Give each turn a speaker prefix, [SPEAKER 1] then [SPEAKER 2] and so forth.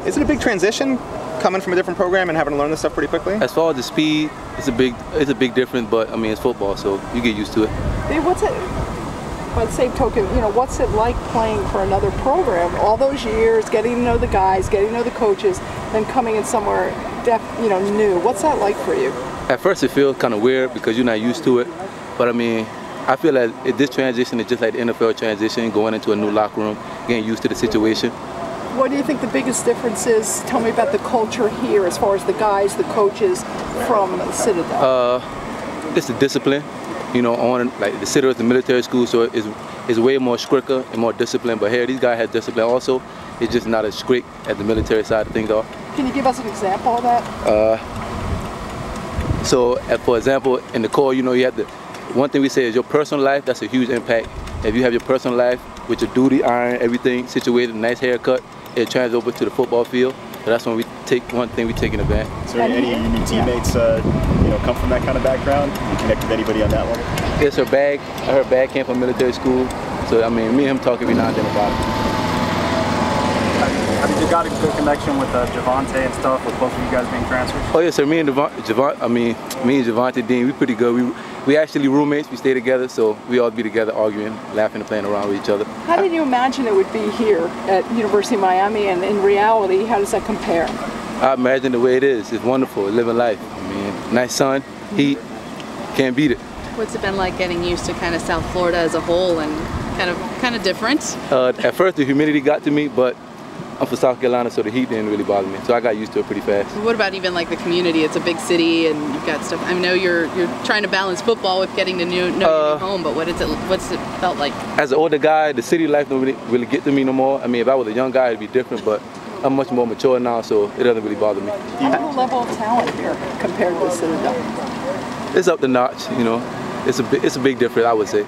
[SPEAKER 1] Is it a big transition coming from a different program and having to learn this stuff pretty quickly?
[SPEAKER 2] As far as the speed, it's a big difference, but I mean it's football, so you get used to it.
[SPEAKER 3] What's it? By the same token, what's it like playing for another program? All those years, getting to know the guys, getting to know the coaches, then coming in somewhere new. What's that like for you?
[SPEAKER 2] At first, it feels kind of weird because you're not used to it, but I mean, I feel like this transition is just like the NFL transition, going into a new locker room, getting used to the situation.
[SPEAKER 3] What do you think the biggest difference is? Tell me about the culture here as far as the guys, the coaches from Citadel.
[SPEAKER 2] It's the discipline. Like the Citadel is the military school, so it's way more stricter and more disciplined. But here, these guys have discipline also. It's just not as strict as the military side of things are.
[SPEAKER 3] Can you give us an example of that?
[SPEAKER 2] For example, in the Corps, you have to. One thing we say is your personal life. That's a huge impact. If you have your personal life with your duty iron, everything situated, nice haircut, it transfers over to the football field. So that's when one thing we take in advantage.
[SPEAKER 4] So any of your teammates, come from that kind of background? You connect with anybody on that level?
[SPEAKER 2] It's her bag. Her bag came from military school. So I mean, me and him talk every now and then about it.
[SPEAKER 5] Have you got a good connection with Javante and stuff, with both of you guys being transfers?
[SPEAKER 2] Oh yes, sir. Me and Javante Dean, we pretty good. We actually roommates. We stay together, so we all be together, arguing, laughing, and playing around with each other.
[SPEAKER 3] How did you imagine it would be here at University of Miami, and in reality, how does that compare?
[SPEAKER 2] I imagine the way it is. It's wonderful, living life. I mean, nice sun, heat, can't beat it.
[SPEAKER 6] What's it been like getting used to kind of South Florida as a whole and kind of different?
[SPEAKER 2] At first, the humidity got to me, but I'm from South Carolina, so the heat didn't really bother me. So I got used to it pretty fast.
[SPEAKER 6] What about even like the community? It's a big city, and you've got stuff. I know you're trying to balance football with getting to know your new home, but what's it felt like?
[SPEAKER 2] As an older guy, the city life don't really get to me no more. I mean, if I was a young guy, it'd be different, but I'm much more mature now, so it doesn't really bother me.
[SPEAKER 3] How's the level of talent here compared to Citadel?
[SPEAKER 2] It's up to notch, It's a big difference, I would say.